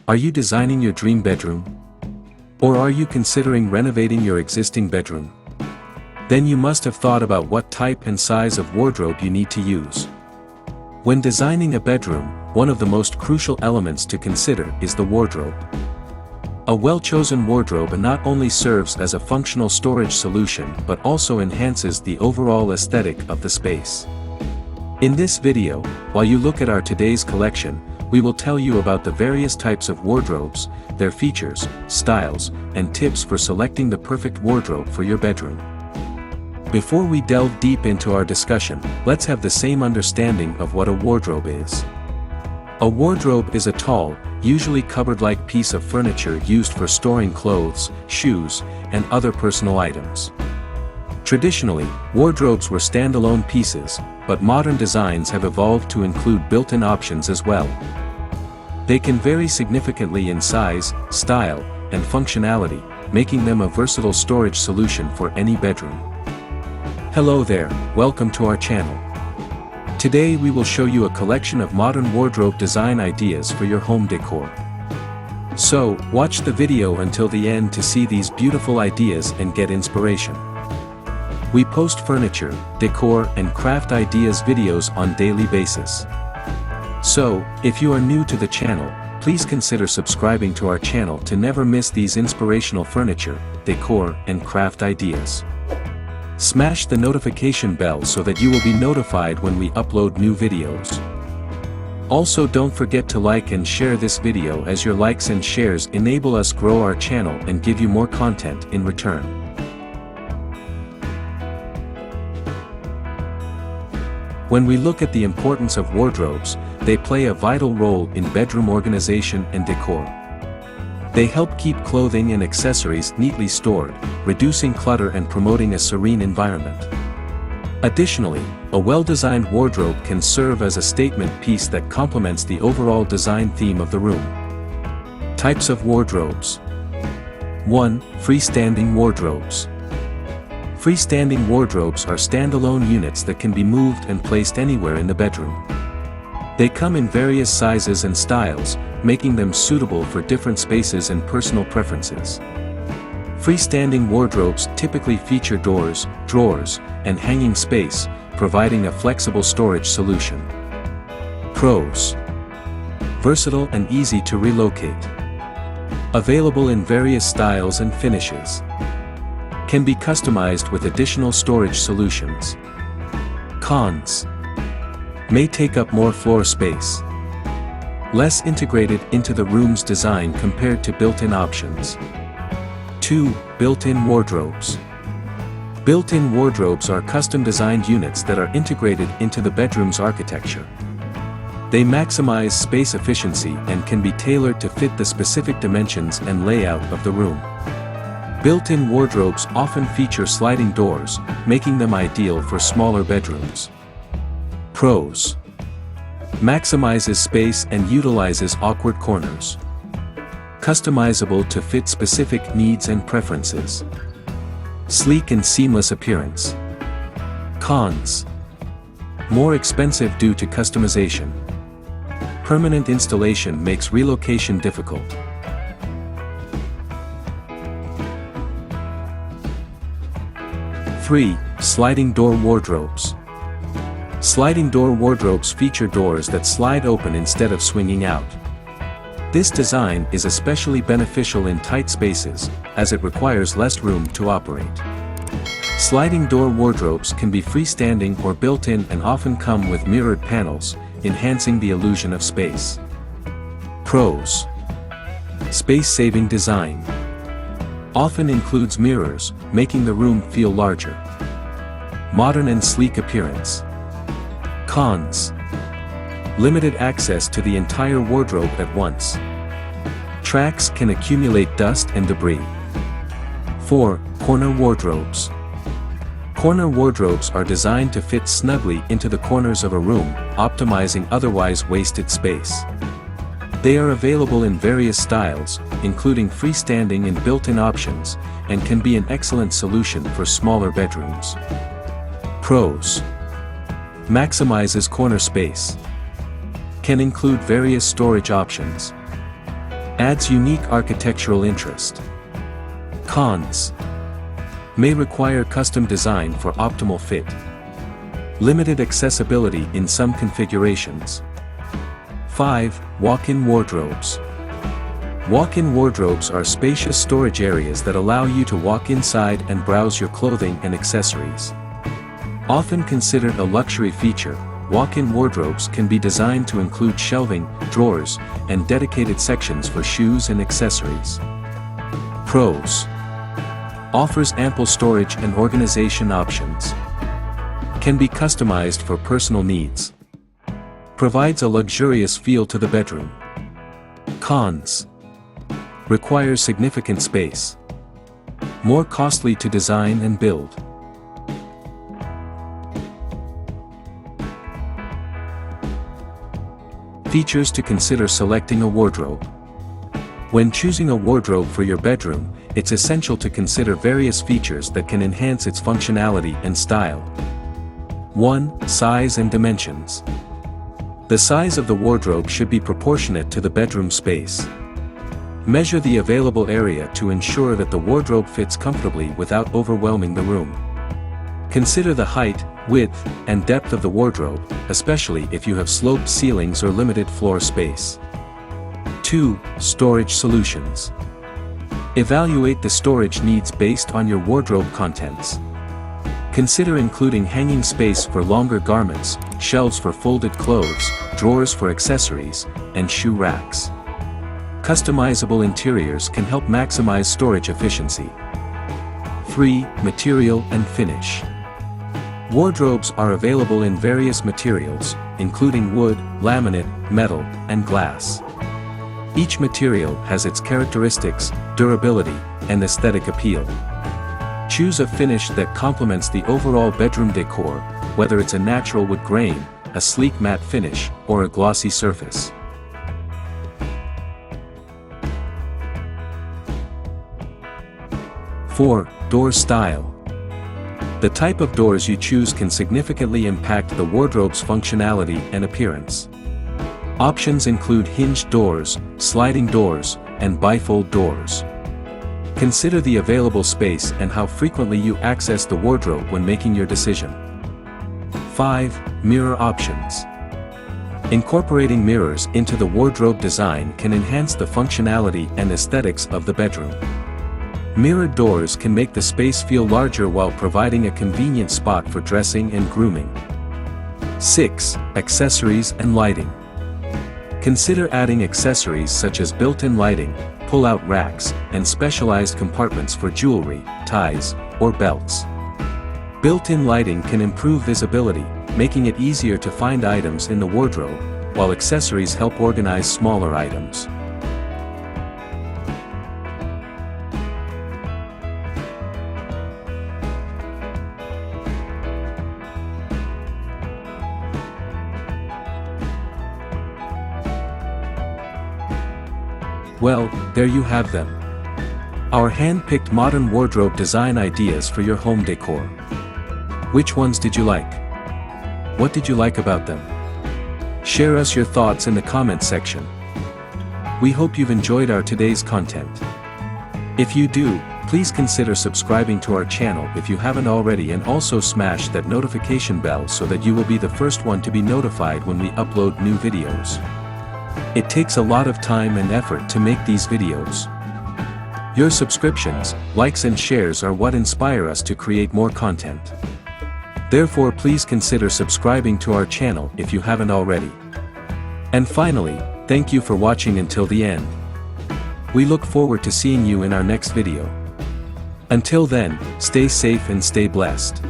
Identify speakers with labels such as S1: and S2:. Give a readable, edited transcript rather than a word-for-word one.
S1: Are you designing your dream bedroom? Or are you considering renovating your existing bedroom? Then you must have thought about what type and size of wardrobe you need to use. When designing a bedroom, one of the most crucial elements to consider is the wardrobe. A well-chosen wardrobe not only serves as a functional storage solution but also enhances the overall aesthetic of the space. In this video, while you look at our today's collection, we will tell you about the various types of wardrobes, their features, styles, and tips for selecting the perfect wardrobe for your bedroom. Before we delve deep into our discussion, let's have the same understanding of what a wardrobe is. A wardrobe is a tall, usually cupboard-like piece of furniture used for storing clothes, shoes, and other personal items. Traditionally, wardrobes were standalone pieces, but modern designs have evolved to include built-in options as well. They can vary significantly in size, style, and functionality, making them a versatile storage solution for any bedroom. Hello there, welcome to our channel. Today we will show you a collection of modern wardrobe design ideas for your home decor. So, watch the video until the end to see these beautiful ideas and get inspiration. We post furniture, decor, and craft ideas videos on daily basis. So, if you are new to the channel, please consider subscribing to our channel to never miss these inspirational furniture, decor, and craft ideas. Smash the notification bell so that you will be notified when we upload new videos. Also, don't forget to like and share this video, as your likes and shares enable us grow our channel and give you more content in return. When we look at the importance of wardrobes, they play a vital role in bedroom organization and decor. They help keep clothing and accessories neatly stored, reducing clutter and promoting a serene environment. Additionally, a well-designed wardrobe can serve as a statement piece that complements the overall design theme of the room. Types of wardrobes. 1. Freestanding wardrobes. Freestanding wardrobes are standalone units that can be moved and placed anywhere in the bedroom. They come in various sizes and styles, making them suitable for different spaces and personal preferences. Freestanding wardrobes typically feature doors, drawers, and hanging space, providing a flexible storage solution. Pros. Versatile and easy to relocate. Available in various styles and finishes. Can be customized with additional storage solutions. Cons. May take up more floor space. Less integrated into the room's design compared to built-in options. 2. Built-in wardrobes. Built-in wardrobes are custom-designed units that are integrated into the bedroom's architecture. They maximize space efficiency and can be tailored to fit the specific dimensions and layout of the room. Built-in wardrobes often feature sliding doors, making them ideal for smaller bedrooms. Pros. Maximizes space and utilizes awkward corners. Customizable to fit specific needs and preferences. Sleek and seamless appearance. Cons. More expensive due to customization. Permanent installation makes relocation difficult. 3. Sliding door wardrobes. Sliding door wardrobes feature doors that slide open instead of swinging out. This design is especially beneficial in tight spaces, as it requires less room to operate. Sliding door wardrobes can be freestanding or built-in and often come with mirrored panels, enhancing the illusion of space. Pros. Space-saving design. Often includes mirrors, making the room feel larger. Modern and sleek appearance. Cons. Limited access to the entire wardrobe at once. Tracks can accumulate dust and debris. 4. Corner wardrobes. Corner wardrobes are designed to fit snugly into the corners of a room, optimizing otherwise wasted space. They are available in various styles, including freestanding and built-in options, and can be an excellent solution for smaller bedrooms. Pros. Maximizes corner space. Can include various storage options. Adds unique architectural interest. Cons. May require custom design for optimal fit. Limited accessibility in some configurations. 5. Walk-in wardrobes. Walk-in wardrobes are spacious storage areas that allow you to walk inside and browse your clothing and accessories. Often considered a luxury feature, walk-in wardrobes can be designed to include shelving, drawers, and dedicated sections for shoes and accessories. Pros. Offers ample storage and organization options. Can be customized for personal needs. Provides a luxurious feel to the bedroom. Cons. Requires significant space. More costly to design and build. Features to consider selecting a wardrobe. When choosing a wardrobe for your bedroom, it's essential to consider various features that can enhance its functionality and style. 1. Size and dimensions. The size of the wardrobe should be proportionate to the bedroom space. Measure the available area to ensure that the wardrobe fits comfortably without overwhelming the room. Consider the height, width, and depth of the wardrobe, especially if you have sloped ceilings or limited floor space. 2. Storage solutions. Evaluate the storage needs based on your wardrobe contents. Consider including hanging space for longer garments, shelves for folded clothes, drawers for accessories, and shoe racks. Customizable interiors can help maximize storage efficiency. 3. Material and finish. Wardrobes are available in various materials, including wood, laminate, metal, and glass. Each material has its characteristics, durability, and aesthetic appeal. Choose a finish that complements the overall bedroom decor, whether it's a natural wood grain, a sleek matte finish, or a glossy surface. 4. Door style. The type of doors you choose can significantly impact the wardrobe's functionality and appearance. Options include hinged doors, sliding doors, and bifold doors. Consider the available space and how frequently you access the wardrobe when making your decision. 5. Mirror options. Incorporating mirrors into the wardrobe design can enhance the functionality and aesthetics of the bedroom. Mirrored doors can make the space feel larger while providing a convenient spot for dressing and grooming. 6. Accessories and lighting. Consider adding accessories such as built-in lighting, pull-out racks, and specialized compartments for jewelry, ties, or belts. Built-in lighting can improve visibility, making it easier to find items in the wardrobe, while accessories help organize smaller items. Well, there you have them. Our hand-picked modern wardrobe design ideas for your home decor. Which ones did you like? What did you like about them? Share us your thoughts in the comment section. We hope you've enjoyed our today's content. If you do, please consider subscribing to our channel if you haven't already, and also smash that notification bell so that you will be the first one to be notified when we upload new videos. It takes a lot of time and effort to make these videos. Your subscriptions, likes and shares are what inspire us to create more content. Therefore, please consider subscribing to our channel if you haven't already. And finally, thank you for watching until the end. We look forward to seeing you in our next video. Until then, stay safe and stay blessed.